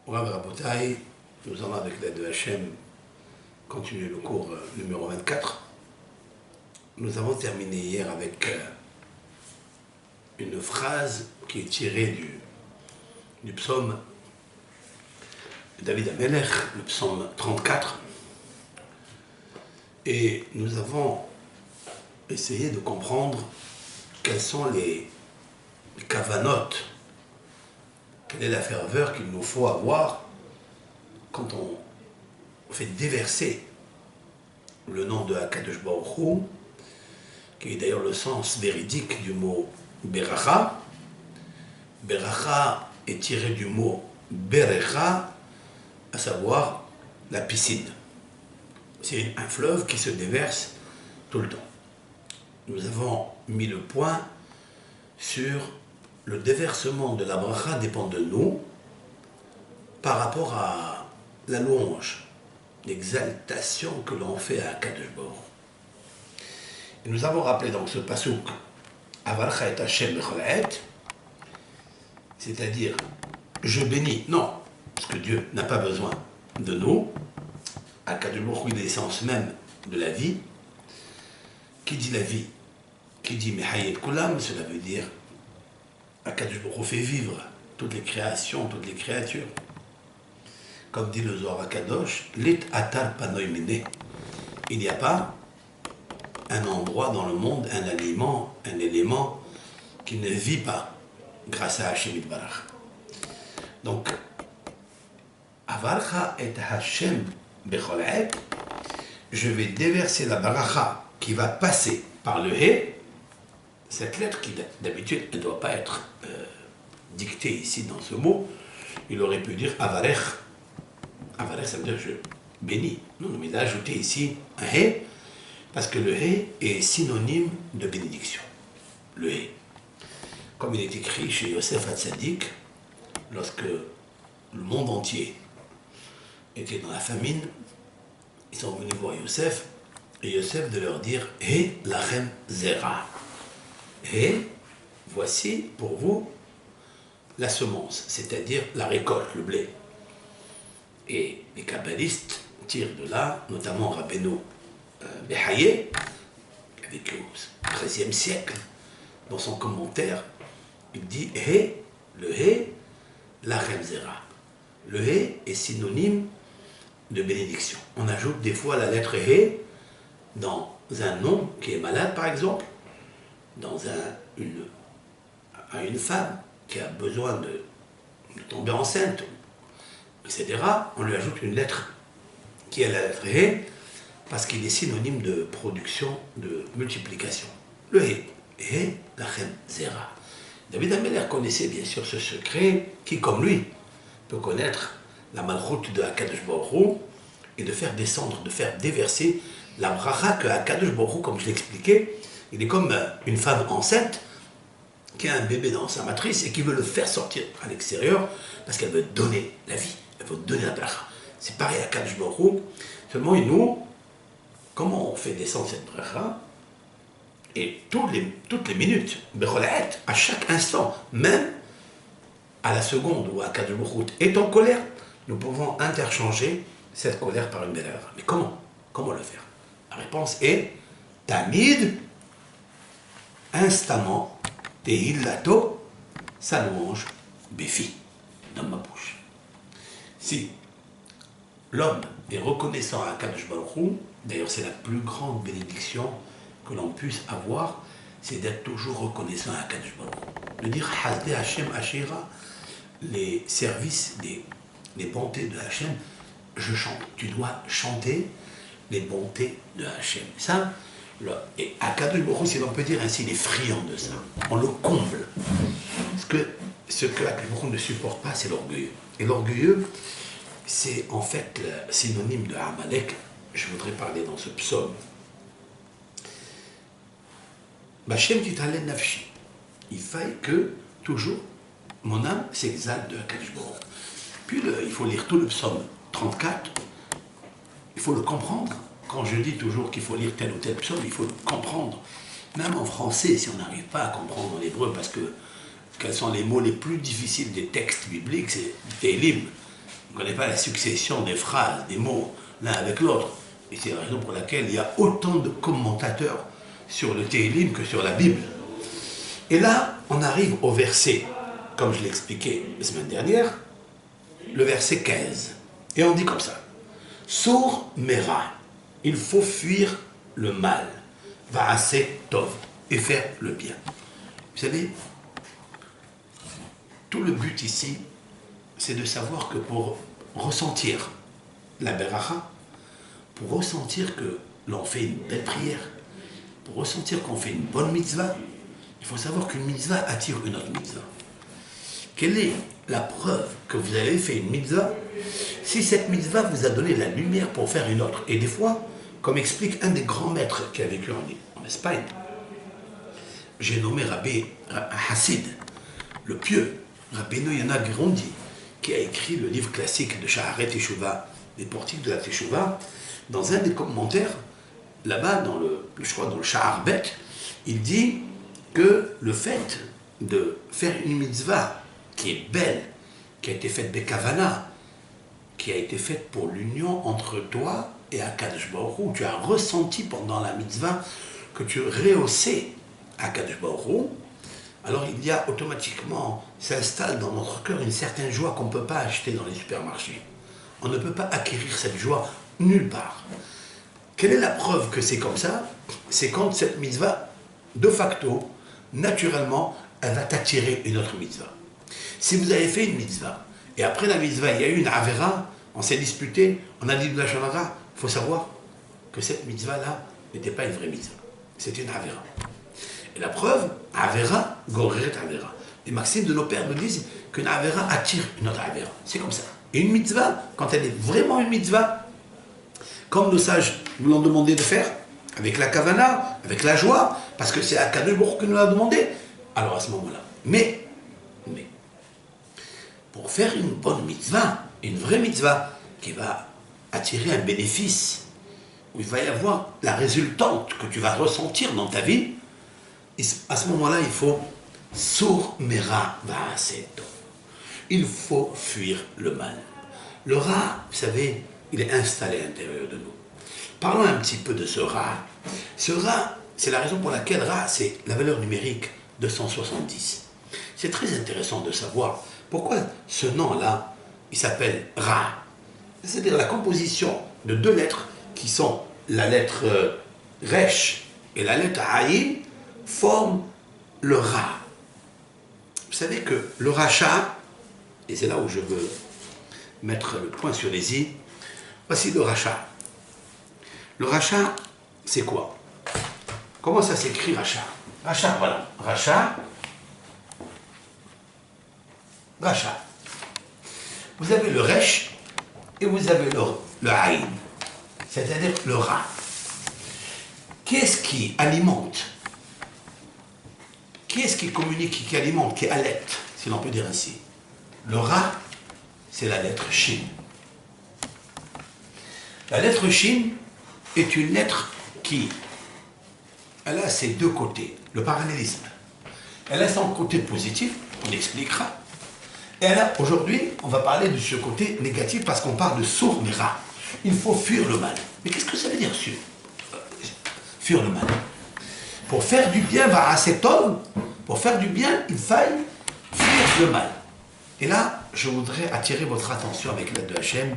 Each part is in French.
Rav Rabotai, nous allons avec l'aide de Hachem continuer le cours numéro 24. Nous avons terminé hier avec une phrase qui est tirée du psaume de David Amelech, le psaume 34. Et nous avons essayé de comprendre quelles sont les kavanotes, quelle est la ferveur qu'il nous faut avoir quand on fait déverser le nom de Akadosh Baruch Hu, qui est d'ailleurs le sens véridique du mot Beracha. Beracha est tiré du mot Berecha, à savoir la piscine. C'est un fleuve qui se déverse tout le temps. Nous avons mis le point sur le déversement de la bracha dépend de nous par rapport à la louange, l'exaltation que l'on fait à Akadosh Baruch Hu. Et nous avons rappelé donc ce pasuk Avarcha et Hashem bechol ha'et, c'est-à-dire je bénis, non, parce que Dieu n'a pas besoin de nous. Akadosh Baruch Hu est l'essence même de la vie. Qui dit la vie? Qui dit Mehayet Kulam, cela veut dire Akadosh Baruch Hu fait vivre toutes les créations, toutes les créatures. Comme dit le Zohar Kadosh, Lit Atar Panoy Mene. Il n'y a pas un endroit dans le monde, un aliment, un élément qui ne vit pas grâce à Hashem Yitbarach. Donc, Avarcha et Hashem bechol ha'et, je vais déverser la baracha qui va passer par le He. Cette lettre qui d'habitude ne doit pas être dictée ici dans ce mot, il aurait pu dire Avarech. Avarech, ça veut dire je bénis. Non, mais il a ajouté ici un He, parce que le He est synonyme de bénédiction. Le He. Comme il est écrit chez Yosef Hatzadik, lorsque le monde entier était dans la famine, ils sont venus voir Yosef, et Yosef de leur dire He lachem zera. Et voici pour vous la semence, c'est-à-dire la récolte, le blé. Et les kabbalistes tirent de là, notamment Rabbeinu Behaye, qui a vécu au XIIIe siècle, dans son commentaire, il dit He, le He, lachem zera. Le He est synonyme de bénédiction. On ajoute des fois la lettre He dans un nom qui est malade, par exemple, dans une femme qui a besoin de tomber enceinte, etc. On lui ajoute une lettre qui est la lettre He parce qu'il est synonyme de production, de multiplication. Le He, He lachem zera. David Amelech connaissait bien sûr ce secret qui, comme lui, peut connaître la malchoute de Akadosh Baruch Hu et de faire descendre, de faire déverser la bracha que Akadosh Baruch Hu, comme je l'expliquais, il est comme une femme enceinte qui a un bébé dans sa matrice et qui veut le faire sortir à l'extérieur parce qu'elle veut donner la vie, elle veut donner la bracha. C'est pareil à Akadosh Baruch Hu, seulement nous, comment on fait descendre cette bracha? Et toutes les minutes, bechol ha'et, à chaque instant, même à la seconde où Akadosh Baruch Hu est en colère, nous pouvons interchanger cette colère par une belle œuvre. Mais comment? Comment le faire? La réponse est Tamid, instamment, Tehillato, sa louange, Béfi, dans ma bouche. Si l'homme est reconnaissant à Akadosh Baruch Hu, d'ailleurs c'est la plus grande bénédiction que l'on puisse avoir, c'est d'être toujours reconnaissant à Akadosh Baruch Hu. De dire Hasde Hashem Ashira, les services, les bontés de Hashem, je chante. Tu dois chanter les bontés de Hashem. Ça, et Akadosh Baruch Hu, si l'on peut dire ainsi, il est friand de ça. On le comble. Parce que ce que Akadosh Baruch Hu ne supporte pas, c'est l'orgueilleux. Et l'orgueilleux, c'est en fait le synonyme de Amalek. Je voudrais parler dans ce psaume. Bachem titalen nafshi. Il faille que, toujours, mon âme s'exalte de Akadosh Baruch Hu. Puis il faut lire tout le psaume 34. Il faut le comprendre. Quand je dis toujours qu'il faut lire tel ou tel psaume, il faut le comprendre. Même en français, si on n'arrive pas à comprendre en hébreu, parce que quels sont les mots les plus difficiles des textes bibliques, c'est Télim. On ne connaît pas la succession des phrases, des mots, l'un avec l'autre. Et c'est la raison pour laquelle il y a autant de commentateurs sur le Télim que sur la Bible. Et là, on arrive au verset, comme je l'ai expliqué la semaine dernière, le verset 15. Et on dit comme ça. Sour mera, il faut fuir le mal, va assez tov, et faire le bien. Vous savez, tout le but ici, c'est de savoir que pour ressentir la beracha, pour ressentir que l'on fait une belle prière, pour ressentir qu'on fait une bonne mitzvah, il faut savoir qu'une mitzvah attire une autre mitzvah. Quelle est la preuve que vous avez fait une mitzvah si cette mitzvah vous a donné la lumière pour faire une autre? Et des fois, comme explique un des grands maîtres qui a vécu en Espagne, j'ai nommé Rabbi Hassid, le pieux, Rabbeinu Yonah Girondi, qui a écrit le livre classique de Shaharet Teshuvah, les portiques de la Teshuvah. Dans un des commentaires, là-bas, je crois dans le Shahar Bet, il dit que le fait de faire une mitzvah qui est belle, qui a été faite Bekavana, qui a été faite pour l'union entre toi et Akadosh Baruch Hu, tu as ressenti pendant la mitzvah que tu rehaussais Akadosh Baruch Hu, alors il y a automatiquement, s'installe dans notre cœur une certaine joie qu'on ne peut pas acheter dans les supermarchés. On ne peut pas acquérir cette joie nulle part. Quelle est la preuve que c'est comme ça? C'est quand cette mitzvah, de facto, naturellement, elle va t'attirer une autre mitzvah. Si vous avez fait une mitzvah, et après la mitzvah, il y a eu une avera, on s'est disputé, on a dit de la shamara, il faut savoir que cette mitzvah-là n'était pas une vraie mitzvah. C'était une avera. Et la preuve, avera, goreret avera. Les maximes de nos pères nous disent qu'une avera attire une autre avera. C'est comme ça. Et une mitzvah, quand elle est vraiment une mitzvah, comme nos sages nous l'ont demandé de faire, avec la kavana, avec la joie, parce que c'est Akadosh Baruch Hu qui nous l'a demandé, alors à ce moment-là. Mais, pour faire une bonne mitzvah, une vraie mitzvah, qui va attirer un bénéfice, où il va y avoir la résultante que tu vas ressentir dans ta vie, à ce moment-là, il faut sour mera va'aseto. Il faut fuir le mal. Le rat, vous savez, il est installé à l'intérieur de nous. Parlons un petit peu de ce rat. Ce rat, c'est la raison pour laquelle rat, c'est la valeur numérique 270. C'est très intéressant de savoir pourquoi ce nom-là, il s'appelle rat. C'est-à-dire la composition de deux lettres qui sont la lettre resh et la lettre aïn forment le rat. Vous savez que le rachat, et c'est là où je veux mettre le point sur les i, voici le rachat. Le rachat, c'est quoi? Comment ça s'écrit rachat? Rachat, voilà. Rachat. Rachat. Vous avez le resh et vous avez le aïn, c'est-à-dire le rat. Qu'est-ce qui alimente? Qui est-ce qui communique, qui alimente, qui allaite, si l'on peut dire ainsi? Le rat, c'est la lettre shin. La lettre shin est une lettre qui, elle a ses deux côtés, le parallélisme. Elle a son côté positif, on expliquera. Et elle a, aujourd'hui, on va parler de ce côté négatif parce qu'on parle de sourd mira. Il faut fuir le mal. Mais qu'est-ce que ça veut dire, fuir le mal? Pour faire du bien, va à cet homme, pour faire du bien, il faille fuir le mal. Et là, je voudrais attirer votre attention avec l'aide de Hachem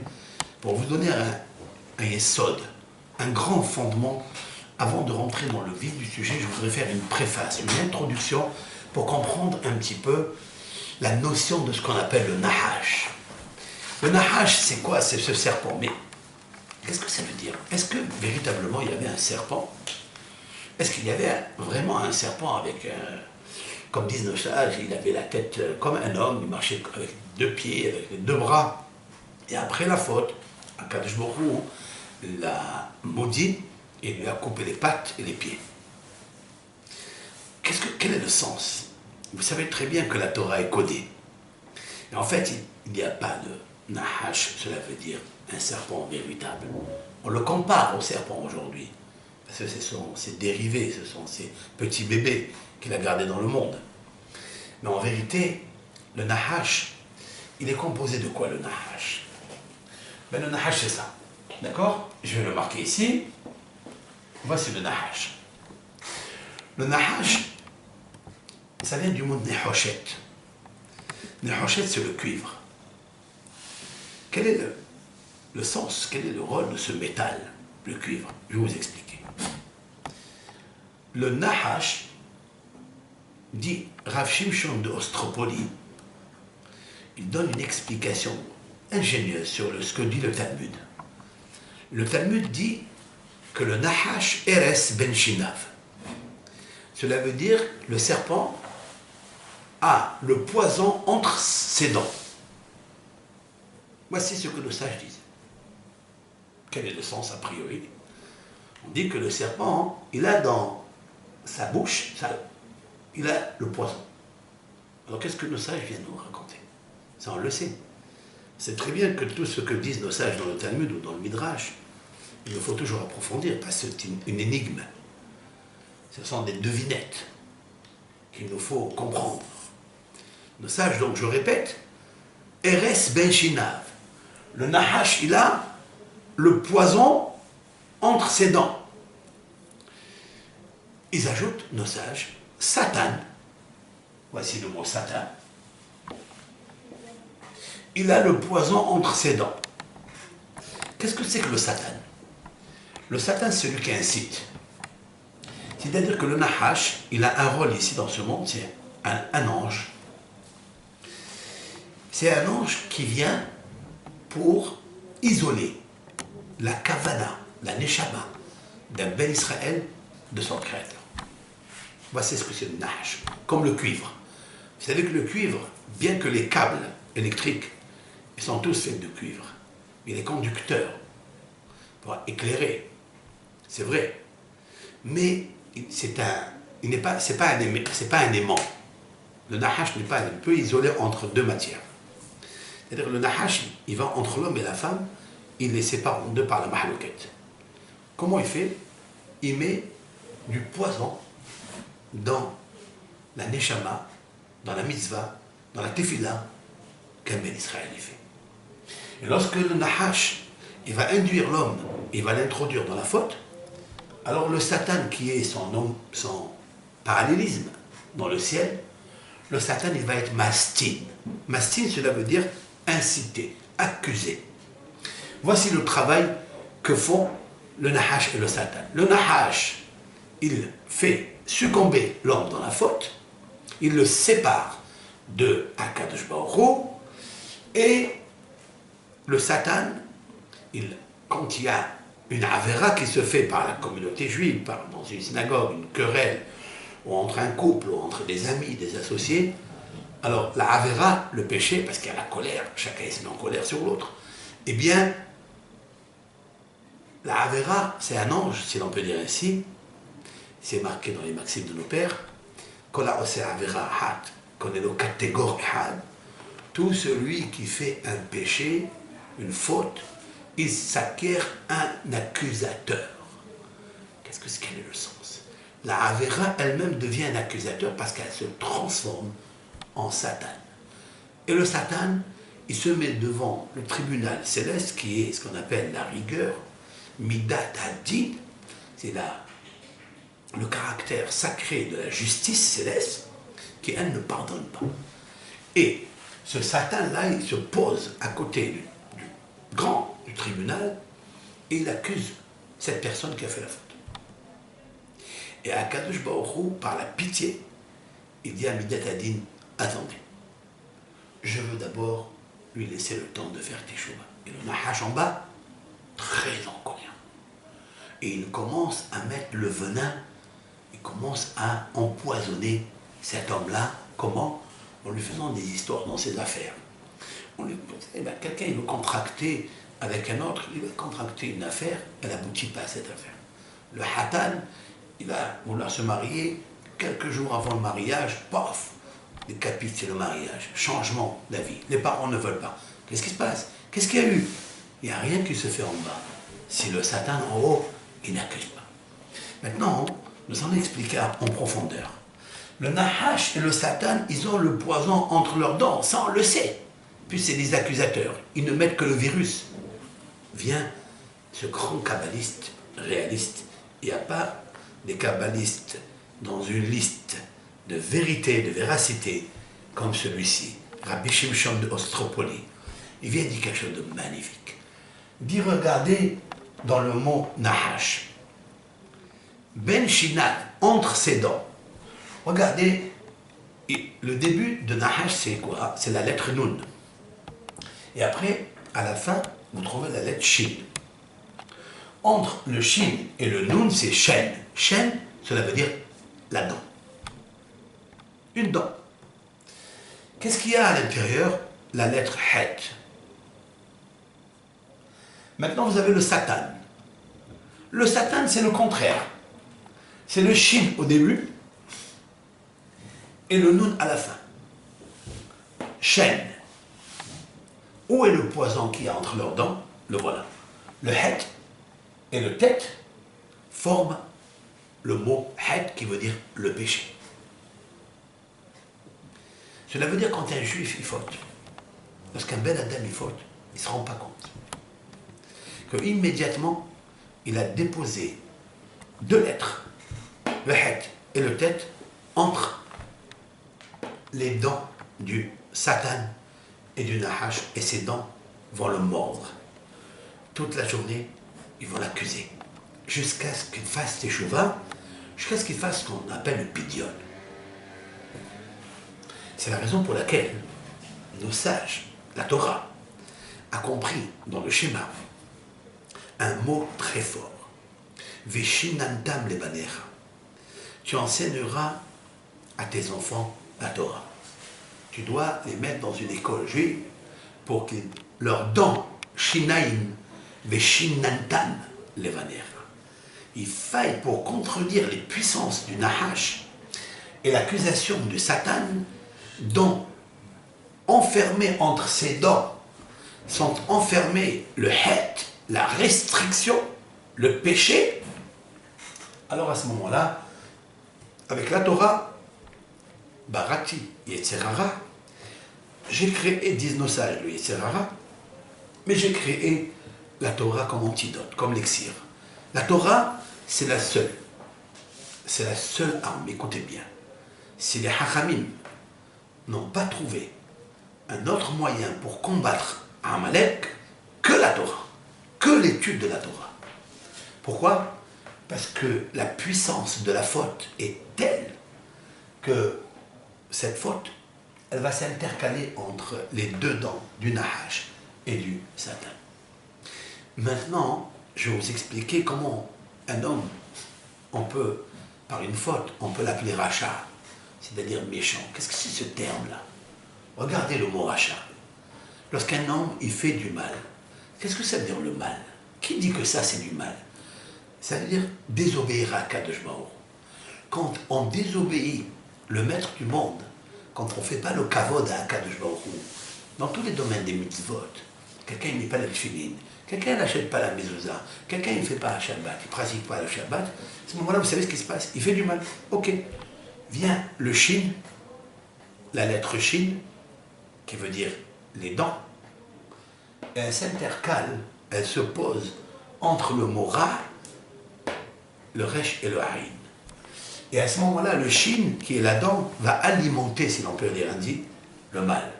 pour vous donner un yesod, un grand fondement. Avant de rentrer dans le vif du sujet, je voudrais faire une préface, une introduction pour comprendre un petit peu la notion de ce qu'on appelle le nahash. Le nahash, c'est quoi? C'est ce serpent. Mais qu'est-ce que ça veut dire? Est-ce que véritablement il y avait un serpent? Est-ce qu'il y avait vraiment un serpent avec, comme disent nos sages, il avait la tête comme un homme, il marchait avec deux pieds, avec les deux bras. Et après la faute, Akadosh Baruch Hu l'a maudit et lui a coupé les pattes et les pieds. Quel est le sens? Vous savez très bien que la Torah est codée. Et en fait, il n'y a pas de nahash, cela veut dire un serpent véritable. On le compare au serpent aujourd'hui. Parce que ce sont ses dérivés, ce sont ces petits bébés qu'il a gardés dans le monde. Mais en vérité, le nahash, il est composé de quoi le nahash? Ben, le Nahash, c'est ça. D'accord? Je vais le marquer ici. Voici le Nahash. Le Nahash, ça vient du mot Nehoshet. Nehoshet, c'est le cuivre. Quel est le sens, quel est le rôle de ce métal, le cuivre? Je vais vous expliquer. Le Nahash, dit Rav Shimshon de Ostropoli, il donne une explication ingénieuse sur ce que dit le Talmud. Le Talmud dit que le Nahash Eres Ben Shinav. Cela veut dire que le serpent a le poison entre ses dents. Voici ce que nos sages disent. Quel est le sens a priori? On dit que le serpent, il a dans sa bouche, il a le poison. Alors qu'est-ce que nos sages viennent nous raconter? Ça, on le sait. C'est très bien que tout ce que disent nos sages dans le Talmud ou dans le Midrash, il nous faut toujours approfondir, parce que c'est une énigme. Ce sont des devinettes qu'il nous faut comprendre. Nos sages, donc je répète, Eres Ben Shinav. Le Nahash, il a le poison entre ses dents. Ils ajoutent, nos sages, Satan. Voici le mot Satan. Il a le poison entre ses dents. Qu'est-ce que c'est que le Satan? Le Satan, c'est celui qui incite. C'est-à-dire que le Nahash, il a un rôle ici dans ce monde, c'est un ange. C'est un ange qui vient pour isoler la kavana, la neshama d'un bel Israël de son créateur. Voici ce que c'est le Nahash, comme le cuivre. Vous savez que le cuivre, bien que les câbles électriques, ils sont tous faits de cuivre, mais les conducteurs pour éclairer, c'est vrai, mais c'est pas un aimant. Le Nahash n'est pas, il peut isoler entre deux matières. C'est-à-dire que le Nahash, il va entre l'homme et la femme, il les sépare en deux par la mahlouket. Comment il fait? Il met du poison dans la neshama, dans la mitzvah, dans la tefila qu'un ben Israël y fait. Et lorsque le Nahash, il va induire l'homme, il va l'introduire dans la faute, alors le Satan qui est son parallélisme dans le ciel, le Satan il va être mastin. Mastin, cela veut dire inciter, accuser. Voici le travail que font le Nahash et le Satan. Le Nahash, il fait succomber l'homme dans la faute, il le sépare de Akadosh Baruch Hu, et le Satan, quand il y a une avéra qui se fait par la communauté juive, dans une synagogue, une querelle, ou entre un couple, ou entre des amis, des associés, alors la avéra, le péché, parce qu'il y a la colère, chacun se met en colère sur l'autre, eh bien, la avéra, c'est un ange, si l'on peut dire ainsi, c'est marqué dans les maximes de nos pères, Kola ose avéra hat, konelo kategor had, tout celui qui fait un péché, une faute, il s'acquiert un accusateur. Quel est le sens? La avéra elle-même devient un accusateur parce qu'elle se transforme en Satan. Et le Satan, il se met devant le tribunal céleste qui est ce qu'on appelle la rigueur, Midat Hadin, c'est le caractère sacré de la justice céleste qui, elle, ne pardonne pas. Et ce Satan-là, il se pose à côté du tribunal et il accuse cette personne qui a fait la faute. Et à Kadosh Baruch Hu, par la pitié, il dit à Midat Hadin, attendez, je veux d'abord lui laisser le temps de faire teshuva. Et le Nahash en bas, très en colère. Et il commence à mettre le venin, il commence à empoisonner cet homme-là. Comment? En lui faisant des histoires dans ses affaires. Quelqu'un il veut contracter avec un autre, il veut contracter une affaire, elle n'aboutit pas à cette affaire. Le Hatan, il va vouloir se marier, quelques jours avant le mariage, paf, décapite, c'est le mariage, changement d'avis, les parents ne veulent pas. Qu'est-ce qui se passe? Qu'est-ce qu'il y a eu? Il n'y a rien qui se fait en bas. Si le Satan en haut, il n'accuse pas. Maintenant, nous allons expliquer en profondeur. Le Nahash et le Satan, ils ont le poison entre leurs dents, ça on le sait. Puis c'est des accusateurs, ils ne mettent que le virus. vient ce grand kabbaliste réaliste. Il n'y a pas des kabbalistes dans une liste de vérité, de véracité, comme celui-ci, Rabbi Shimshon de Ostropoli. Il vient dire quelque chose de magnifique. Il dit, regardez dans le mot Nahash. Ben Shinad, entre ses dents. Regardez, le début de Nahash, c'est quoi? C'est la lettre Nun. Et après, à la fin, vous trouvez la lettre Shin. Entre le Shin et le Nun, c'est Shen. Shen, cela veut dire la dent. Une dent. Qu'est-ce qu'il y a à l'intérieur? La lettre Het. Maintenant, vous avez le Satan. Le Satan, c'est le contraire. C'est le Shin au début et le Nun à la fin. Shen. Où est le poison qu'il y a entre leurs dents? Le voilà. Le Het et le Tet forment le mot Het qui veut dire le péché. Cela veut dire quand un juif il faute, lorsqu'un Ben Adam il faute, il ne se rend pas compte que immédiatement il a déposé deux lettres, le Het et le Tet, entre les dents du Satan et du Nahash, et ses dents vont le mordre. Toute la journée, ils vont l'accuser, jusqu'à ce qu'il fasse teshuva, jusqu'à ce qu'il fasse ce qu'on appelle le pidion. C'est la raison pour laquelle nos sages, la Torah, a compris dans le schéma un mot très fort. Veshinantam lebanecha. Tu enseigneras à tes enfants la Torah. Tu dois les mettre dans une école juive pour que leurs dents, shinaim, veshinantam lebanecha, il faille pour contredire les puissances du Nahash et l'accusation du Satan, dont enfermés entre ses dents sont enfermés le Het, la restriction, le péché. Alors à ce moment-là, avec la Torah, Barati, Yetzerara, j'ai créé, disent nos sages, le Yetzerara, mais j'ai créé la Torah comme antidote, comme l'Exir. La Torah, c'est la seule arme, écoutez bien. Si les Hachamim n'ont pas trouvé un autre moyen pour combattre Amalek que la Torah, que l'étude de la Torah. Pourquoi? Parce que la puissance de la faute est telle que cette faute, elle va s'intercaler entre les deux dents du Nahash et du Satan. Maintenant, je vais vous expliquer comment un homme, on peut, par une faute, on peut l'appeler rachat, c'est-à-dire méchant. Qu'est-ce que c'est ce terme-là? Regardez le mot rachat. Lorsqu'un homme, il fait du mal, qu'est-ce que ça veut dire le mal? Qui dit que ça, c'est du mal? Ça veut dire désobéir à Kadosh Baruch Hu. Quand on désobéit le maître du monde, quand on ne fait pas le kavod à Kadosh Baruch Hu, dans tous les domaines des mitzvot, quelqu'un ne met pas la tefillin, quelqu'un n'achète pas la mezouza, quelqu'un ne fait pas un Shabbat, il ne pratique pas le Shabbat, à ce moment-là, vous savez ce qui se passe? Il fait du mal. Ok. Vient le Shin, la lettre Shin, qui veut dire les dents, et elle s'intercale, elle se pose entre le mot Ra, le Resh et le Harin. Et à ce moment-là, le Shin, qui est la dent, va alimenter, si l'on peut dire ainsi, le mal.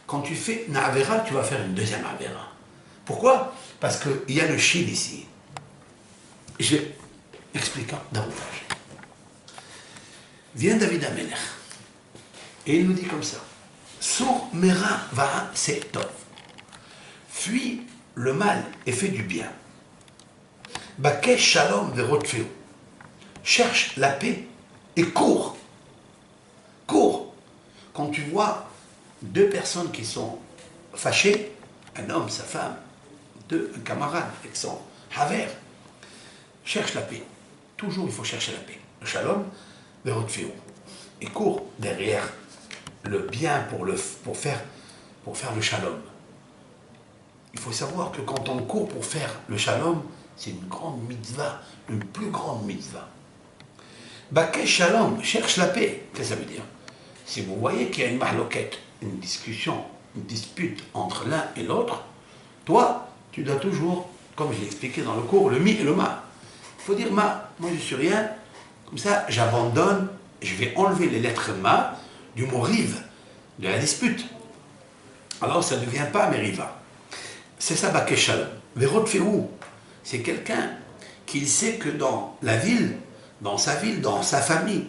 Quand tu fais une Avera, tu vas faire une deuxième Avera. Pourquoi? Parce qu'il y a le Shin ici. Je vais expliquer davantage. Vient David Amelech, et il nous dit comme ça. Sur Mera va Setov. Fuis le mal et fais du bien. Bakesh Shalom verotfeu. Cherche la paix et cours. Cours. Quand tu vois deux personnes qui sont fâchées, un homme, sa femme, un camarade avec son haver, cherche la paix. Toujours il faut chercher la paix. Le Shalom verotfeu. Et cours derrière le bien pour faire le Shalom. Il faut savoir que quand on court pour faire le Shalom, c'est une grande mitzvah, une plus grande mitzvah. Bakesh Shalom, cherche la paix. Qu'est-ce que ça veut dire? Si vous voyez qu'il y a une mahloquette, une discussion, une dispute entre l'un et l'autre, toi, tu dois toujours, comme je l'ai expliqué dans le cours, le mi et le ma. Il faut dire ma, moi je suis rien, comme ça j'abandonne, je vais enlever les lettres ma du mot rive, de la dispute. Alors ça ne devient pas meriva. C'est ça Baké Shalom. Verot Féou, c'est quelqu'un qui sait que dans la ville, dans sa ville, dans sa famille,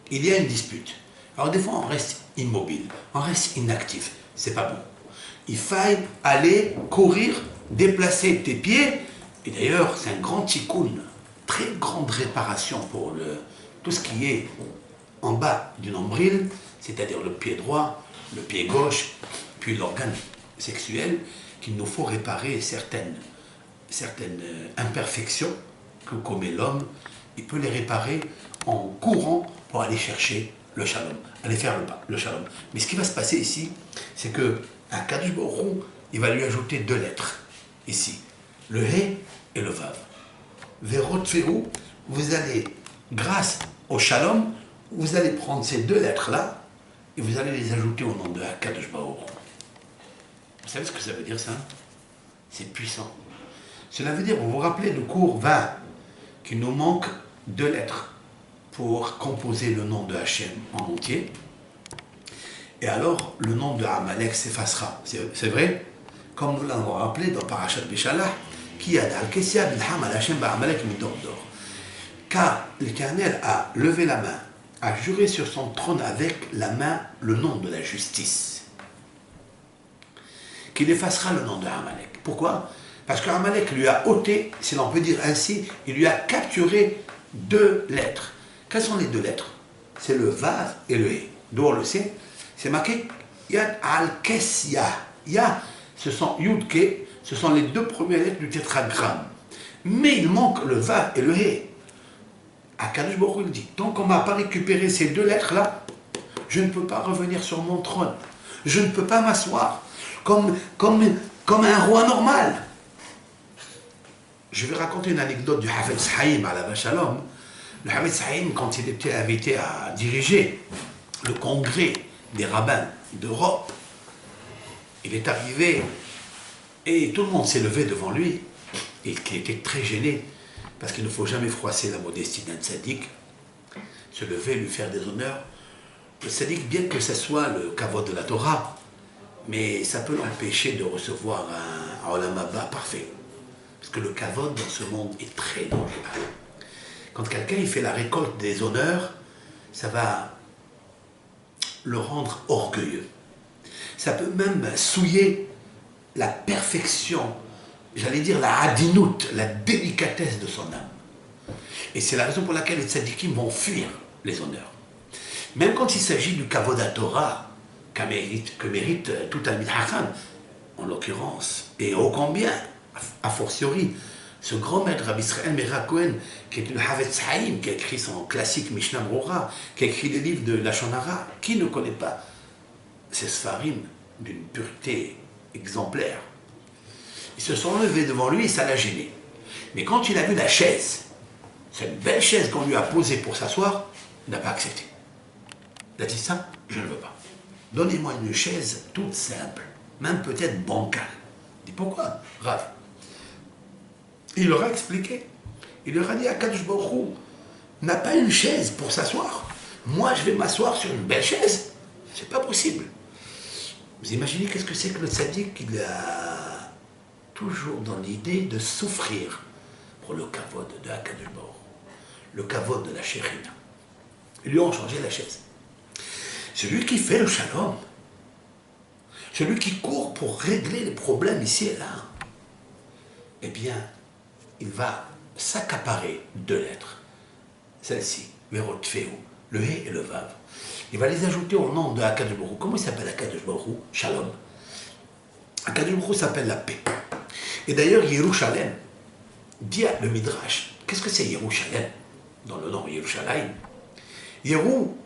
il y a une dispute. Alors des fois on reste immobile, on reste inactif, c'est pas bon. Il faille aller courir, déplacer tes pieds, et d'ailleurs c'est un grand tikkun, très grande réparation pour tout ce qui est en bas du nombril, c'est-à-dire le pied droit, le pied gauche, puis l'organe sexuel, qu'il nous faut réparer certaines imperfections que commet l'homme. Il peut les réparer en courant pour aller chercher le shalom, aller faire le shalom. Mais ce qui va se passer ici, c'est que à Kadosh Baruch Hu, il va lui ajouter 2 lettres, ici, le he et le vav. Verot Féou, vous allez, grâce au shalom, vous allez prendre ces 2 lettres-là et vous allez les ajouter au nom de Kadosh Baruch Hu. Vous savez ce que ça veut dire, ça? C'est puissant. Cela veut dire, vous vous rappelez du cours 20, qu'il nous manque 2 lettres pour composer le nom de Hachem en entier. Et alors, le nom de Amalek s'effacera. C'est vrai? Comme nous l'avons rappelé dans Parashat Beshalach, qui a al-Kessia bilham al-Hachem ba'amalek midordor. Car l'Éternel a levé la main, a juré sur son trône avec la main le nom de la justice, qu'il effacera le nom de Amalek. Pourquoi? Parce qu'Amalek lui a ôté, si l'on peut dire ainsi, il lui a capturé 2 lettres. Quelles sont les 2 lettres? C'est le vav et le he. D'où on le sait? C'est marqué Yad al-Kessia. Ya, ce sont Yud-Ke, ce sont les 2 premières lettres du tétragramme. Mais il manque le vav et le he. Akadosh Baruch Hu dit, tant qu'on ne m'a pas récupéré ces 2 lettres-là, je ne peux pas revenir sur mon trône. Je ne peux pas m'asseoir comme un roi normal. Je vais raconter une anecdote du Hafetz Haïm à la Shalom. Le Hafetz Haïm, quand il était invité à diriger le congrès des rabbins d'Europe, il est arrivé et tout le monde s'est levé devant lui, et qui était très gêné, parce qu'il ne faut jamais froisser la modestie d'un tzaddik, se lever, lui faire des honneurs. Le tzaddik, bien que ce soit le kavod de la Torah, mais ça peut l'empêcher de recevoir un olam haba parfait. Parce que le kavod dans ce monde est très dangereux. Quand quelqu'un il fait la récolte des honneurs, ça va le rendre orgueilleux. Ça peut même souiller la perfection, j'allais dire la hadinout, la délicatesse de son âme. Et c'est la raison pour laquelle les tzadikim vont fuir les honneurs. Même quand il s'agit du kavod à Torah, que mérite tout Talmid Chacham, en l'occurrence, et ô combien, a fortiori, ce grand maître Rabbi Israël Meir Cohen, qui est le Hafetz Haïm, qui a écrit son classique Mishnah Brura, qui a écrit des livres de Lashon Hara, qui ne connaît pas ces Sfarim d'une pureté exemplaire? Ils se sont levés devant lui et ça l'a gêné. Mais quand il a vu la chaise, cette belle chaise qu'on lui a posée pour s'asseoir, il n'a pas accepté. Il a dit ça, je ne veux pas. Donnez-moi une chaise toute simple, même peut-être bancale. Il dit pourquoi? Grave. Il leur a expliqué. Il leur a dit, Akadosh Baruch Hu n'a pas une chaise pour s'asseoir. Moi, je vais m'asseoir sur une belle chaise. C'est pas possible. Vous imaginez qu'est-ce que c'est que le tzaddik? Il a toujours dans l'idée de souffrir pour le kavod de Akadosh Baruch Hu, le kavod de la Shérina. Ils lui ont changé la chaise. Celui qui fait le shalom, celui qui court pour régler les problèmes ici et là, eh bien, il va s'accaparer 2 lettres. Celle-ci, Verot Féou, le He et le Vav. Il va les ajouter au nom de Akadosh Baruch Hu. Comment il s'appelle Akadosh Baruch Hu? Shalom. Akadosh Baruch Hu s'appelle la paix. Et d'ailleurs, Yerushalem, dit le Midrash, qu'est-ce que c'est Yerushalem? Dans le nom Yerushalayim. Yerou,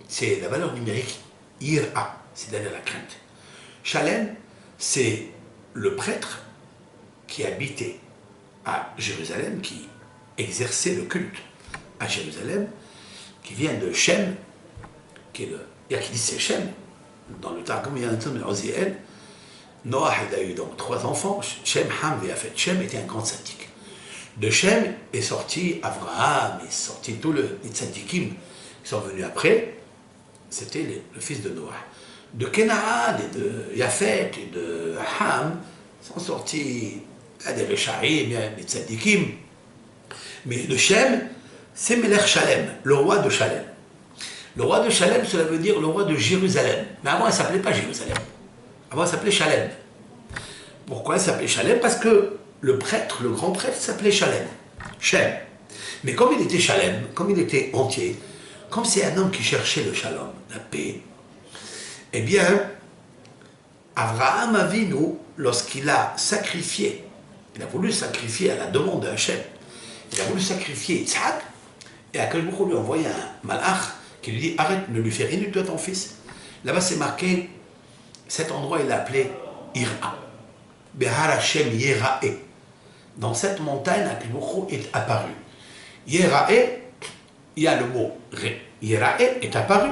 c'est la valeur numérique Yira, c'est-à-dire la crainte. Shalem, c'est le prêtre qui habitait à Jérusalem, qui exerçait le culte à Jérusalem, qui vient de Shem, qui est il y a qui dit c'est Shem, dans le Targum, il y a un terme de Oziel, Noah il a eu donc 3 enfants, Shem, Ham et Yafet. Shem était un grand tzaddik. De Shem est sorti Abraham, est sorti tous les tzaddikim qui sont venus après. C'était le fils de Noah. De Kenaan et de Yafet et de Ham sont sortis des Rechaïm, des tzaddikim. Mais de Shem, c'est Melech Shalem, le roi de Shalem. Le roi de Shalem, cela veut dire le roi de Jérusalem. Mais avant, il ne s'appelait pas Jérusalem. Avant, il s'appelait Shalem. Pourquoi il s'appelait Shalem? Parce que le prêtre, le grand prêtre, s'appelait Shalem. Shem. Mais comme il était Shalem, comme il était entier, comme c'est un homme qui cherchait le shalom, la paix, eh bien, Abraham Avinu, lorsqu'il a sacrifié, il a voulu sacrifier à la demande de Hachem, il a voulu sacrifier Yitzhak, et Akadosh Baruch Hu lui a envoyé un malach qui lui dit arrête, ne lui fais rien du tout à ton fils. Là-bas c'est marqué, cet endroit il l'a appelé Ira. Behar Hashem Yerae. Dans cette montagne, Akadosh Baruch Hu est apparu. Yerae, il y a le mot Yerae est apparu,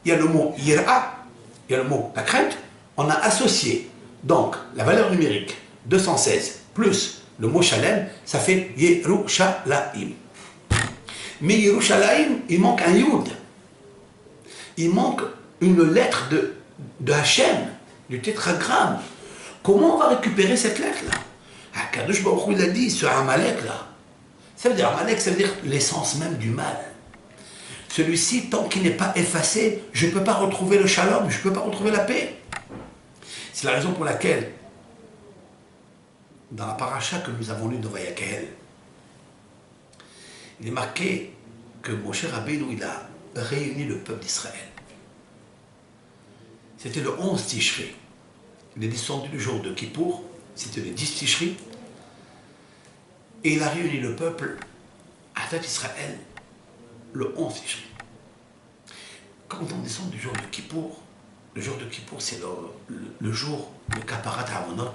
il y a le mot Yera, il y a le mot la crainte. On a associé donc la valeur numérique 216 plus le mot Shalem, ça fait Yerushalayim. Mais Yerushalayim, il manque un Yud. Il manque une lettre de Hachem, du tétragramme. Comment on va récupérer cette lettre-là? Akadosh Baruch Hu, il a dit, ce Amalek-là. Ça veut dire, Amalek, ça veut dire l'essence même du mal. Celui-ci, tant qu'il n'est pas effacé, je ne peux pas retrouver le shalom, je ne peux pas retrouver la paix. C'est la raison pour laquelle, dans la paracha que nous avons lue de Vayakhel, il est marqué que Moshe Rabbeinu, il a réuni le peuple d'Israël. C'était le 11 Tishri. Il est descendu le jour de Kippour, c'était le 10 Tishri. Et il a réuni le peuple à Tat Israël le 11 Tishri. Quand on descend du jour de Kippour, le jour de Kippour, c'est le jour de Kaparat Havonot.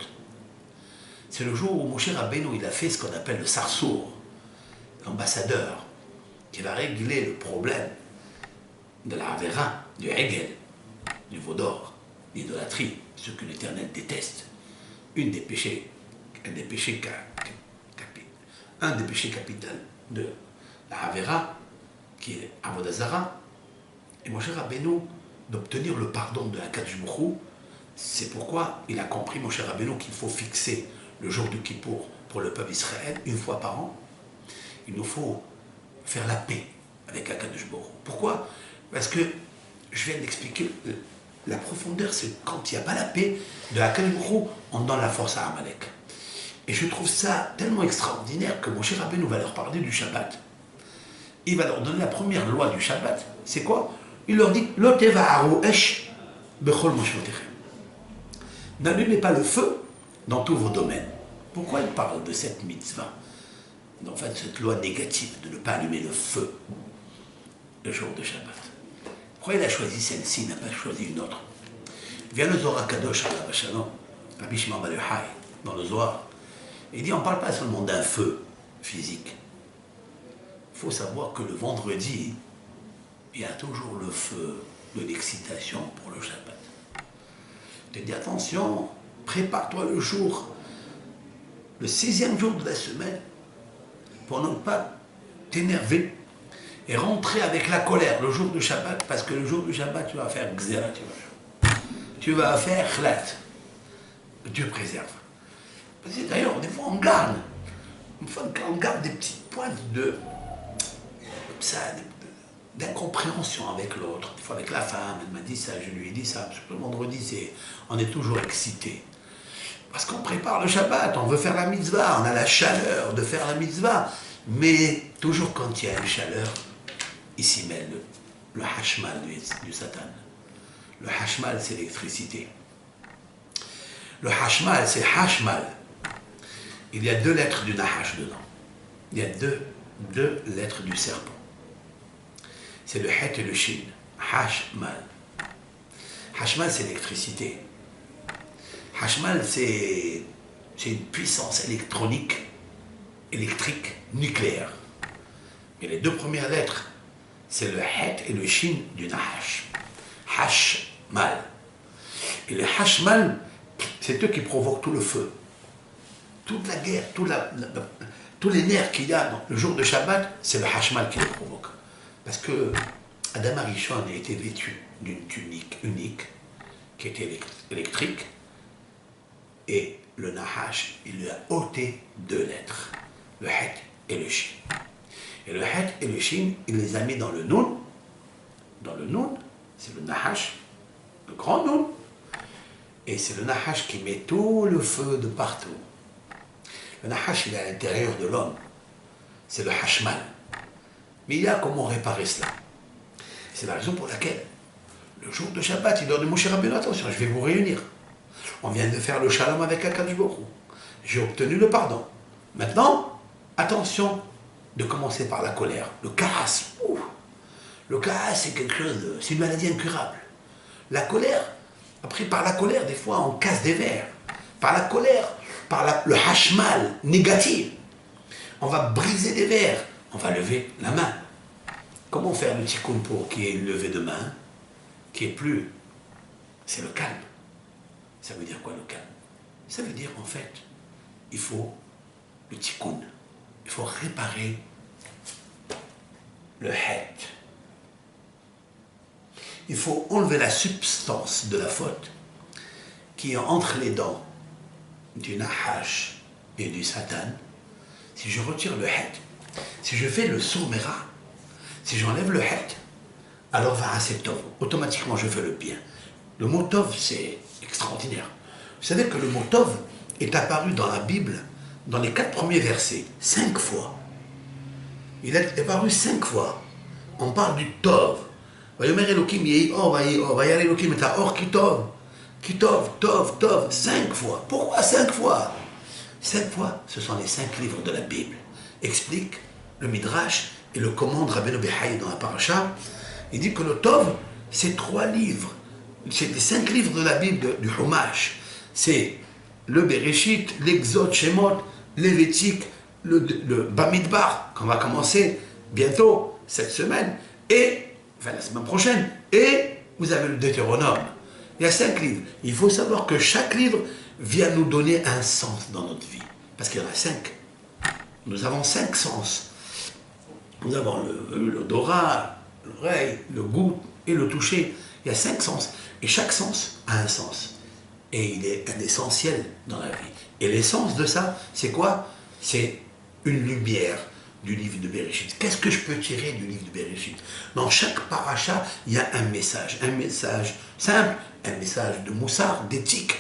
C'est le jour où Moshe Rabbeinu, il a fait ce qu'on appelle le Sarsour, l'ambassadeur, qui va régler le problème de la Havera, du Hegel, du Vaudor, l'idolâtrie, ce que l'Éternel déteste. Un des péchés capitaux de la Havera, qui est Avodah Zara, et Moshe Rabbeinu, d'obtenir le pardon de Akadosh Baruch Hu. C'est pourquoi il a compris, Moshe Rabbeinu, qu'il faut fixer le jour du Kippour pour le peuple d'Israël, une fois par an. Il nous faut faire la paix avec Akadosh Baruch Hu. Pourquoi? Parce que, je viens d'expliquer, la profondeur, c'est quand il n'y a pas la paix de Akadosh Baruch Hu, on donne la force à Amalek. Et je trouve ça tellement extraordinaire que Moshe Rabbeinu va leur parler du Shabbat. Il va leur donner la première loi du Shabbat. C'est quoi? Il leur dit, Lo teva'aru esh bechol moshvotechem. N'allumez pas le feu dans tous vos domaines. Pourquoi il parle de cette mitzvah? En fait, cette loi négative de ne pas allumer le feu le jour de Shabbat. Pourquoi il a choisi celle-ci, il n'a pas choisi une autre? Vient le Zohar Kadosh, Rabbi Shimon Bar Yochai, dans le Zohar. Il dit, on ne parle pas seulement d'un feu physique. Il faut savoir que le vendredi, il y a toujours le feu de l'excitation pour le Shabbat. Je te dis, attention, prépare-toi le jour, le 6e jour de la semaine, pour ne pas t'énerver et rentrer avec la colère le jour du Shabbat, parce que le jour du Shabbat, tu vas faire Gzera, tu vas faire Khlat. Dieu préserve. D'ailleurs, des fois, on garde. Une fois qu'on garde des petites pointes d'incompréhension avec l'autre. Des fois, avec la femme, elle m'a dit ça, je lui ai dit ça. Parce que le vendredi, on est toujours excité. Parce qu'on prépare le Shabbat, on veut faire la mitzvah, on a la chaleur de faire la mitzvah. Mais toujours quand il y a une chaleur, il s'y mêle le hashmal du Satan. Le hashmal, c'est l'électricité. Le hashmal, c'est hashmal. Il y a 2 lettres du Nahash dedans. Il y a deux lettres du serpent. C'est le Het et le Shin. Hashmal. Hashmal, c'est l'électricité. Hashmal, c'est une puissance électrique, nucléaire. Et les 2 premières lettres, c'est le Het et le Shin du Nahash. Hashmal. Et le Hashmal, C'est eux qui provoquent tout le feu, toute la guerre, tous les nerfs qu'il y a dans le jour de Shabbat, c'est le hashmal qui les provoque. Parce que Adam Arishon a été vêtu d'une tunique unique, qui était électrique, et le Nahash, il lui a ôté 2 lettres, le Het et le Shin. Et le Het et le Shin, il les a mis dans le Nun. Dans le Nun, c'est le Nahash, le grand Nun. Et c'est le Nahash qui met tout le feu de partout. Le Nahash, il est à l'intérieur de l'homme. C'est le Hashmal. Mais il y a comment réparer cela. C'est la raison pour laquelle, le jour de Shabbat, il dit, mon cher Rabbeinu, attention, je vais vous réunir. On vient de faire le shalom avec Akadosh Baruch Hu. J'ai obtenu le pardon. Maintenant, attention de commencer par la colère. Le karas. Le karas, c'est quelque chose, c'est une maladie incurable. La colère, après par la colère, des fois, on casse des verres. Par la colère, le hashmal négatif, on va briser des verres, on va lever la main. Comment faire le tikkun pour qu'il y ait une levée de main qui est plus... C'est le calme. Ça veut dire quoi le calme? Ça veut dire en fait, il faut le tikkun, il faut réparer le het. Il faut enlever la substance de la faute qui est entre les dents du Nahash et du Satan. Si je retire le het, si je fais le sourmera, si j'enlève le het, alors va assez tov. Automatiquement, je fais le bien. Le mot tov, c'est extraordinaire. Vous savez que le mot tov est apparu dans la Bible, dans les 4 premiers versets, 5 fois. Il est apparu 5 fois. On parle du tov. Vayomer Elokim yehi or, vayar Elokim et ha or ki tov. Ki tov, tov, tov, 5 fois. Pourquoi 5 fois? 5 fois, ce sont les 5 livres de la Bible. Explique le Midrash et le commande Rabbeinu Behaï dans la paracha. Il dit que le tov, c'est 3 livres. C'est les 5 livres de la Bible du Humash. C'est le Bereshit, l'Exode, Shemot, Lévitique, le Bamidbar, qu'on va commencer bientôt, cette semaine, et, enfin la semaine prochaine, et vous avez le Deutéronome. Il y a 5 livres. Il faut savoir que chaque livre vient nous donner un sens dans notre vie. Parce qu'il y en a 5. Nous avons 5 sens. Nous avons l'odorat, l'oreille, le goût et le toucher. Il y a 5 sens. Et chaque sens a un sens. Et il est un essentiel dans la vie. Et l'essence de ça, c'est quoi? C'est une lumière du livre de Bereshit. Qu'est-ce que je peux tirer du livre de Bereshit? Dans chaque paracha, il y a un message simple, un message de moussard, d'éthique.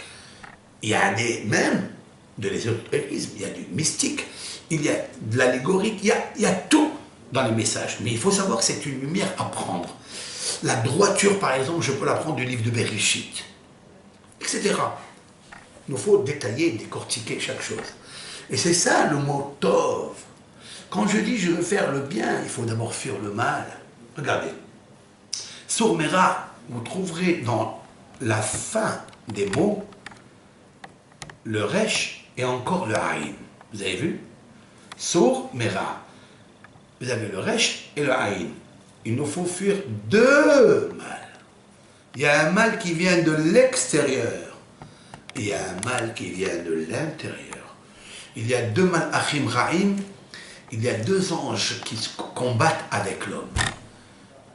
Il y a même de l'ésotérisme, il y a du mystique, il y a de l'allégorique, il y a tout dans les messages. Mais il faut savoir que c'est une lumière à prendre. La droiture, par exemple, je peux la prendre du livre de Bereshit, etc. Il nous faut détailler, décortiquer chaque chose. Et c'est ça le mot tov. Quand je dis je veux faire le bien, il faut d'abord fuir le mal. Regardez. Sourmera, vous trouverez dans la fin des mots le resh et encore le haïn. Vous avez vu? Sourmera. Vous avez le resh et le haïn. Il nous faut fuir 2 mal. Il y a un mal qui vient de l'extérieur. Et il y a un mal qui vient de l'intérieur. Il y a 2 malachim ra'im. Il y a 2 anges qui se combattent avec l'homme.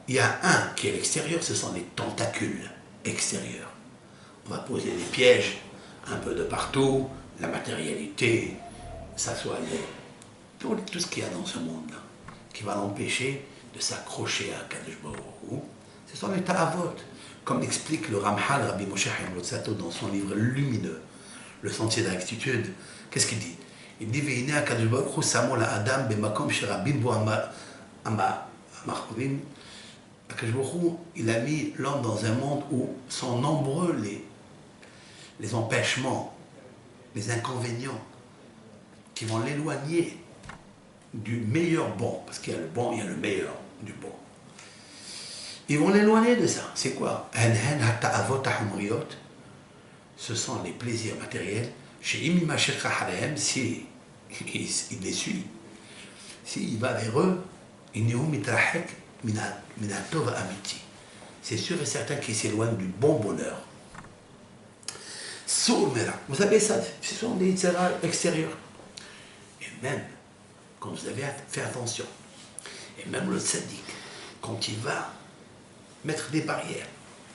Il y a un qui est l'extérieur, ce sont les tentacules extérieurs. On va poser des pièges un peu de partout, la matérialité, ça soit tout ce qu'il y a dans ce monde-là, qui va l'empêcher de s'accrocher à Kadosh Baruch Hu. Ce sont les ta'avot, comme explique le Ramchal Rabbi Moshe Chaim Luzzatto dans son livre lumineux, Le Sentier de la Rectitude. Qu'est-ce qu'il dit? Il dit Ve'ine Kadosh Baruch Hu samo la'adam b'makom sherabim bo amarvim. Kadosh Baruch Hu, il a mis l'homme dans un monde où sont nombreux les empêchements, les inconvénients qui vont l'éloigner du meilleur bon, parce qu'il y a le bon, il y a le meilleur du bon. Ils vont l'éloigner de ça. C'est quoi? Ce sont les plaisirs matériels. Si il les suit, s'il va vers eux, c'est sûr et certain qu'il s'éloigne du bon bonheur. Sourmera. Vous savez ça, ce sont des Yitzhara extérieurs. Et même, quand vous avez fait attention, et même le tzaddik, quand il va mettre des barrières,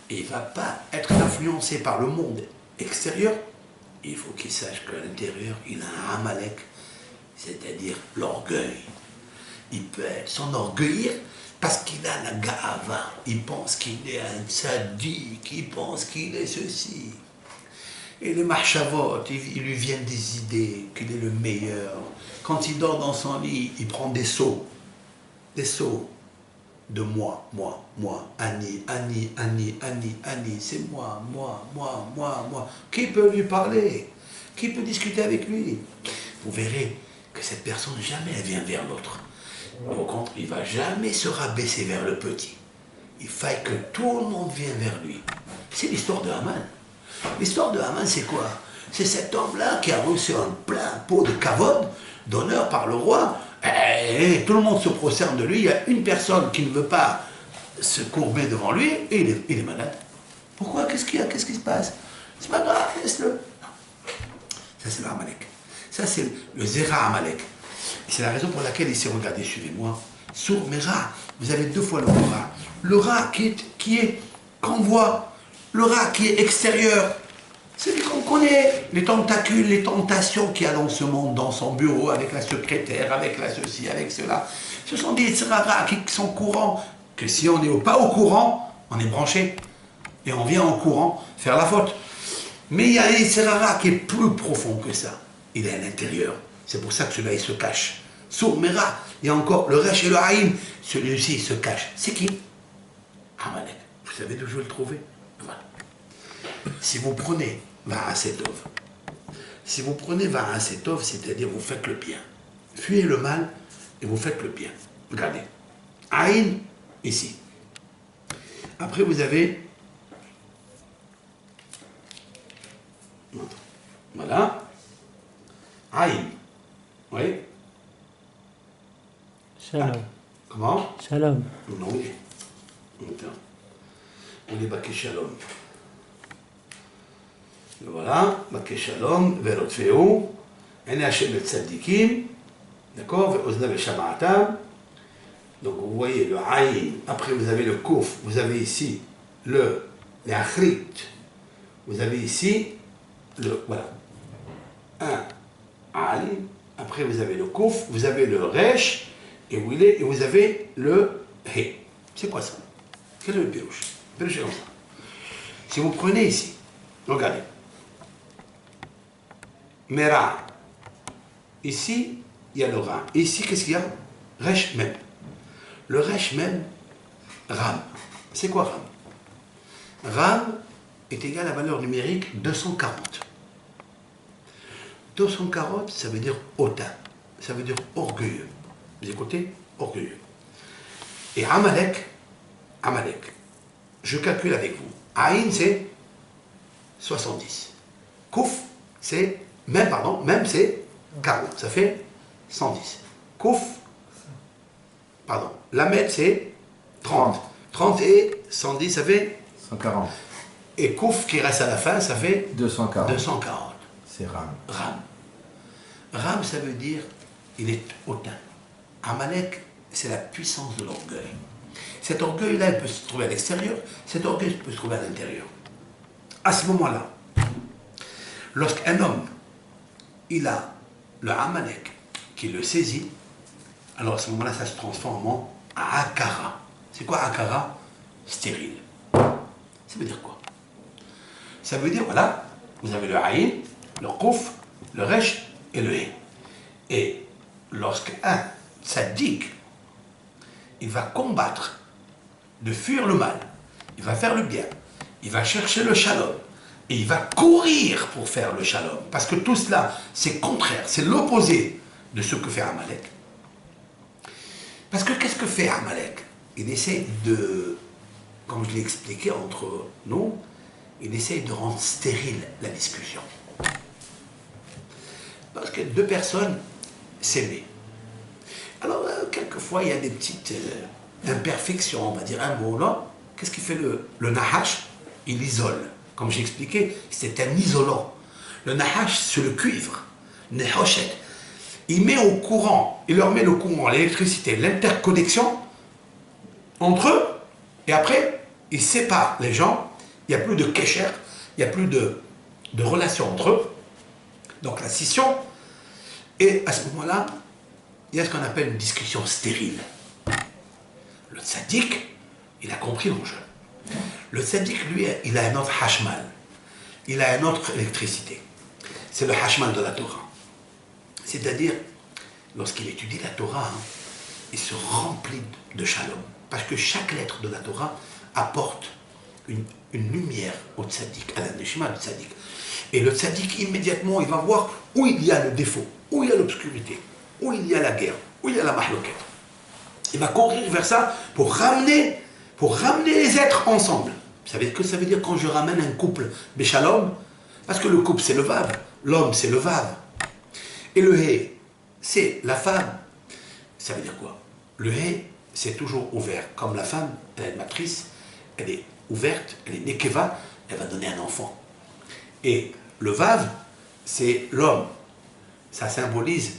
et il ne va pas être influencé par le monde extérieur, il faut qu'il sache qu'à l'intérieur, il a un Amalek, c'est-à-dire l'orgueil. Il peut s'enorgueillir parce qu'il a la ga'ava. Il pense qu'il est un tzaddik, il pense qu'il est ceci. Et les marchavot, ils lui viennent des idées, qu'il est le meilleur. Quand il dort dans son lit, il prend des seaux de moi, Annie, c'est moi. Qui peut lui parler? Qui peut discuter avec lui? Vous verrez que cette personne, jamais elle vient vers l'autre. Au contraire, il ne va jamais se rabaisser vers le petit. Il faille que tout le monde vienne vers lui. C'est l'histoire de Haman. L'histoire de Haman, c'est quoi? C'est cet homme-là qui a reçu un plein pot de kavod, d'honneur par le roi, et tout le monde se prosterne de lui. Il y a une personne qui ne veut pas se courber devant lui, et il est malade. Pourquoi? Qu'est-ce qu'il y a? Qu'est-ce qui se passe? C'est pas grave, laisse-le. Ça, c'est le Amalek. Ça, c'est le Zera Amalek. Et c'est la raison pour laquelle il s'est regardé, suivez-moi, sur mes rats. Vous avez deux fois le rat. Le rat qui est qu'on voit, le rat qui est extérieur. C'est qu'on connaît les tentacules, les tentations qu'il y a dans ce monde, dans son bureau, avec la secrétaire, avec la ceci, avec cela. Ce sont des rats qui sont courants, que si on n'est pas au courant, on est branché. Et on vient en courant faire la faute. Mais il y a un Yitzhara qui est plus profond que ça. Il est à l'intérieur. C'est pour ça que celui-là, il se cache. Sour Mera, il y a encore le Resh et le Haïm. Celui-ci, il se cache. C'est qui? Amalek. Vous savez d'où je vais le trouver? Voilà. Si vous prenez Va'asetov, c'est-à-dire vous faites le bien. Fuyez le mal et vous faites le bien. Regardez. Haïm, ici. Après, vous avez... Voilà. Haïm. Oui. Shalom. Comment? Shalom. Non, oui. Attends. On est Baké Shalom. Voilà. Baké Shalom, Verotfeu, Ene Hashem et Tzadikim. D'accord? Ve'ozna ve'shama'atam. Donc vous voyez le Aïn. Après vous avez le Kouf. Vous avez ici le Achrit. Vous avez ici le. Voilà. Un Ali. Après vous avez le Kouf. Vous avez le Resh. Et vous avez le He. C'est quoi ça? Quel est le Pérouche? Le Pérouche est comme ça. Si vous prenez ici, regardez. Mera. Ici, il y a le Ra. Et ici, qu'est-ce qu'il y a? Resh même. Le Resh même, Ram. C'est quoi Ram? Ram est égal à la valeur numérique 240. 240, ça veut dire hautain. Ça veut dire orgueilleux. Vous écoutez? Orgueilleux. Et Amalek, je calcule avec vous. Aïn, c'est 70. Kouf, c'est, même c'est 40. Ça fait 110. Kouf, pardon. Lamed, c'est 30. 30 et 110, ça fait 140. Et Kouf qui reste à la fin, ça fait 240. 240. C'est Ram. Ram, ça veut dire, il est hautain. Amalek, c'est la puissance de l'orgueil. Cet orgueil-là, il peut se trouver à l'extérieur, cet orgueil peut se trouver à l'intérieur. À ce moment-là, lorsqu'un homme, il a le Amalek qui le saisit, alors à ce moment-là, ça se transforme en Akara. C'est quoi Akara? Stérile. Ça veut dire quoi? Ça veut dire, voilà, vous avez le Aïn, le Kouf, le Resh et le He. Et lorsqu'un tzaddik, il va combattre, de fuir le mal, il va faire le bien, il va chercher le shalom, et il va courir pour faire le shalom. Parce que tout cela, c'est contraire, c'est l'opposé de ce que fait Amalek. Parce que qu'est-ce que fait Amalek? Il essaie de, comme je l'ai expliqué entre nous, il essaie de rendre stérile la discussion. Parce que deux personnes s'aimaient. Alors, quelquefois, il y a des petites imperfections, on va dire un mot là. Qu'est-ce qu'il fait le Nahash? Il isole. comme j'ai expliqué, c'est un isolant. Le nahash, c'est le cuivre, nehoshet. Il met au courant, il leur met le courant, l'électricité, l'interconnexion entre eux, et après, il sépare les gens, il n'y a plus de kesher, il n'y a plus de relation entre eux, donc la scission, et à ce moment-là, il y a ce qu'on appelle une discussion stérile. Le tzaddik, il a compris l'enjeu. Le tzaddik, lui, il a un autre hashmal, il a une autre électricité. C'est le hashmal de la Torah. C'est-à-dire, lorsqu'il étudie la Torah, il se remplit de shalom. Parce que chaque lettre de la Torah apporte une lumière au tzaddik, à la neshama du tzaddik. Et le tzaddik, immédiatement, il va voir où il y a le défaut, où il y a l'obscurité, où il y a la guerre, où il y a la mahloket. Il va courir vers ça pour ramener les êtres ensemble. Vous savez ce que ça veut dire quand je ramène un couple béchalom? Parce que le couple, c'est le vav, l'homme, c'est le vav. Et le hé, c'est la femme. Ça veut dire quoi? Le hé, c'est toujours ouvert. Comme la femme, elle a une matrice, elle est ouverte, elle est nekeva, elle va donner un enfant. Et le vav, c'est l'homme. Ça symbolise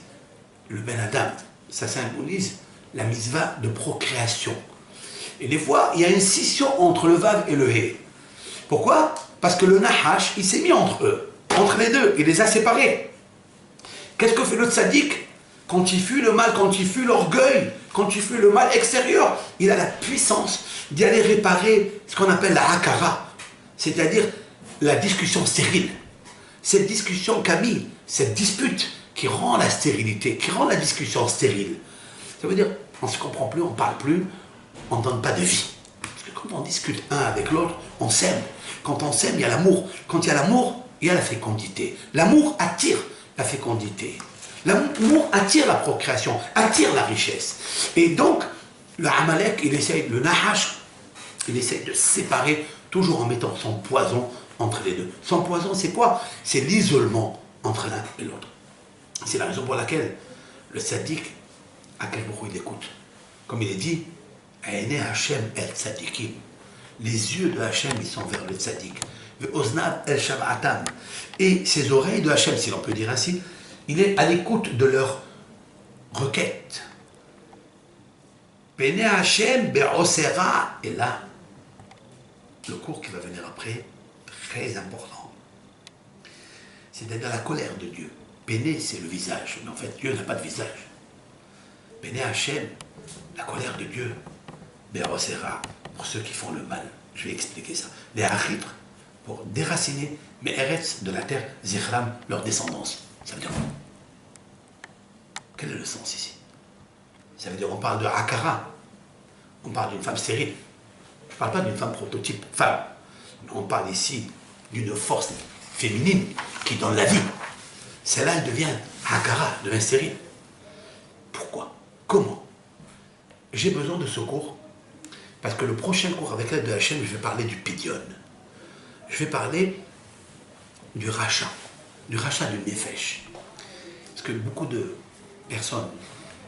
le ben Adam. Ça symbolise la mitzvah de procréation. Et des fois, il y a une scission entre le vav et le hé. Pourquoi? Parce que le nahash, il s'est mis entre eux, entre les deux, il les a séparés. Qu'est-ce que fait le tzaddik? Quand il fuit le mal, quand il fuit l'orgueil, quand il fuit le mal extérieur, il a la puissance d'y aller réparer ce qu'on appelle la hakara, c'est-à-dire la discussion stérile. Cette discussion Camille, cette dispute qui rend la stérilité, qui rend la discussion stérile. Ça veut dire, on ne se comprend plus, on ne parle plus, on ne donne pas de vie. Parce que quand on discute un avec l'autre, on s'aime. Quand on s'aime, il y a l'amour. Quand il y a l'amour, il y a la fécondité. L'amour attire la fécondité. L'amour attire la procréation, attire la richesse. Et donc, le Amalek, le Nahash, il essaye de séparer, toujours en mettant son poison entre les deux. Son poison, c'est quoi? C'est l'isolement entre l'un et l'autre. C'est la raison pour laquelle le tzaddik, à quel moment il écoute. Comme il est dit, Aïné Hachem el tzaddikim. Les yeux de Hachem, ils sont vers le tzaddik. Oznav el shab'atam. Et ses oreilles de Hachem, si l'on peut dire ainsi, il est à l'écoute de leurs requêtes. Bene Hachem be'osera. Et là, le cours qui va venir après, très important. C'est-à-dire la colère de Dieu. Bene, c'est le visage. Mais en fait, Dieu n'a pas de visage. Bene Hachem, la colère de Dieu, be'osera, pour ceux qui font le mal. Je vais expliquer ça. Les achitres, pour déraciner, mais Eretz de la terre, Zichram, leur descendance. Ça veut dire quoi? Quel est le sens ici? Ça veut dire on parle de Hakara, on parle d'une femme stérile. Je ne parle pas d'une femme prototype, femme. On parle ici d'une force féminine qui donne la vie. Celle-là, elle devient Hakara, elle devient stérile. Pourquoi? Comment? J'ai besoin de ce cours parce que le prochain cours avec l'aide de Hachem, je vais parler du Pidion. Je vais parler du rachat du Nefesh. Parce que beaucoup de personnes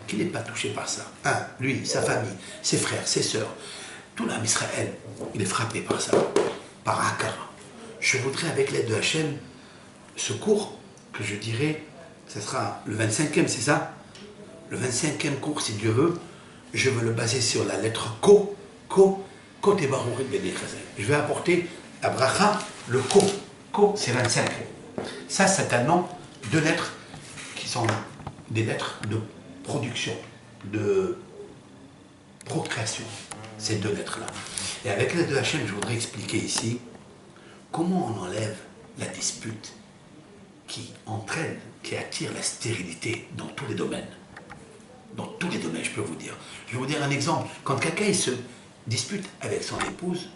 qui n'est pas touchées par ça, lui, sa famille, ses frères, ses sœurs, tout l'âme Israël, il est frappé par ça, par Hakara. Je voudrais, avec l'aide de Hachem, ce cours que je dirais, ce sera le 25e, c'est ça? Le 25e cours, si Dieu veut, je veux le baser sur la lettre Ko Tebarourit Benechazek. Je vais apporter la bracha, le Ko. Ko, c'est 25. Ça, c'est un nom de lettres qui sont des lettres de production, de procréation. Ces deux lettres-là. Et avec l'aide de Hachem, je voudrais expliquer ici comment on enlève la dispute qui entraîne, qui attire la stérilité dans tous les domaines. Dans tous les domaines, je peux vous dire. Je vais vous dire un exemple. Quand quelqu'un se dispute avec son épouse,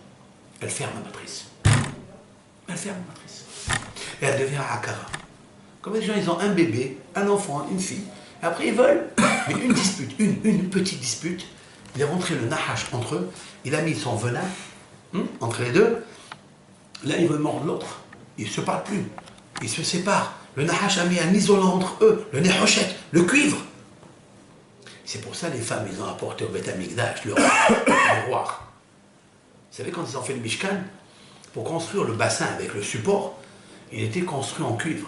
elle ferme la matrice. Elle ferme la matrice. Et elle devient Hakara. Comme les gens, ils ont un bébé, un enfant, une fille. Et après, ils veulent. Mais une dispute, une petite dispute. Il est rentré le nahash entre eux. Il a mis son venin entre les deux. Là, il veut mordre l'autre. Ils ne se parlent plus. Ils se séparent. Le nahash a mis un isolant entre eux. Le nehoshet, le cuivre. C'est pour ça les femmes, ils ont apporté au Beth Amikdash le roi. Vous savez, quand ils ont fait le Mishkan, pour construire le bassin avec le support, il était construit en cuivre.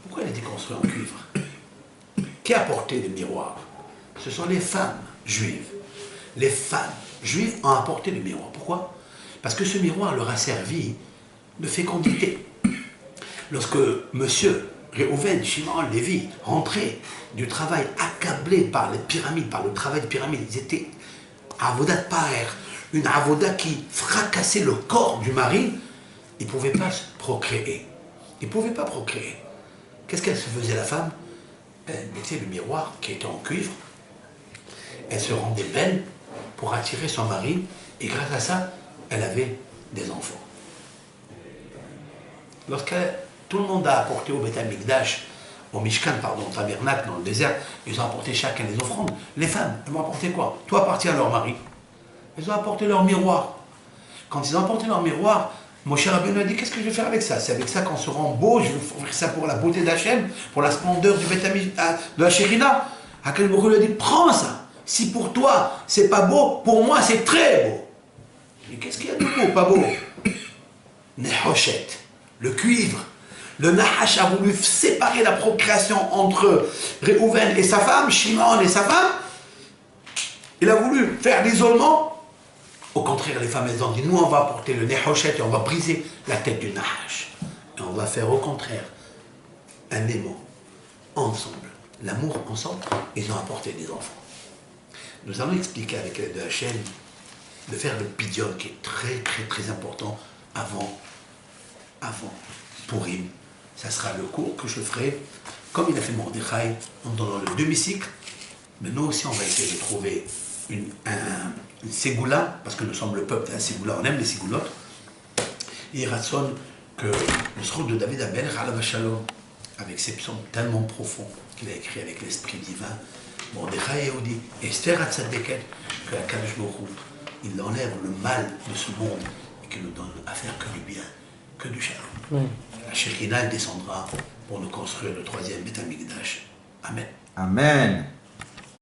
Pourquoi il était construit en cuivre? Qui a apporté le miroir? Ce sont les femmes juives. Les femmes juives ont apporté le miroir. Pourquoi? Parce que ce miroir leur a servi de fécondité. Lorsque monsieur Réhouven, Shimon, Lévi rentraient du travail accablés par les pyramides, par le travail de pyramide, ils étaient avodat paer, une avoda qui fracassait le corps du mari, ils ne pouvaient pas procréer. Ils ne pouvaient pas procréer. Qu'est-ce qu'elle se faisait, la femme? Elle mettait le miroir qui était en cuivre, elle se rendait belle pour attirer son mari, et grâce à ça, elle avait des enfants. Lorsque tout le monde a apporté au Beth Amikdash, au Mishkan, pardon, au tabernacle, dans le désert, ils ont apporté chacun des offrandes. Les femmes, elles vont apporter quoi? Tout appartient à leur mari. Elles ont apporté leur miroir. Quand ils ont apporté leur miroir, Moshe Rabbeinu a dit, qu'est-ce que je vais faire avec ça? C'est avec ça qu'on se rend beau, je vais offrir ça pour la beauté d'Hachem, pour la splendeur du Beth Amikdash, de la Shérina. Akadosh Baruch Hu lui a dit, prends ça. Si pour toi, c'est pas beau, pour moi, c'est très beau. Mais qu'est-ce qu'il y a de beau, pas beau? Nehoshet, le cuivre. Le Nahash a voulu séparer la procréation entre Réhouven et sa femme, Shimon et sa femme. Il a voulu faire l'isolement. Au contraire, les femmes, elles ont dit, nous, on va apporter le Nehoshet et on va briser la tête du Nahash. Et on va faire au contraire un aimant ensemble. L'amour ensemble, ils ont apporté des enfants. Nous allons expliquer avec l'aide de Hachem de faire le pidion qui est très très très important avant Purim. Ça sera le cours que je ferai, comme il a fait Mordechai, en donnant le demi-cycle. Mais nous aussi, on va essayer de trouver une ségoula, parce que nous sommes le peuple d'un ségoula, on aime les ségoulottes. Et il raconte que le sroud de David Amelech, Alav Shalom, avec ses psaumes tellement profonds qu'il a écrit avec l'esprit divin, Mordechai Yehudi, Esther Hatzadeket, que la Kadosh Baruch Hu, il enlève le mal de ce monde et qu'il nous donne à faire que du bien, que du shalom. Oui. La Shekhinah descendra pour nous construire le troisième Beth Amikdash. Amen. Amen.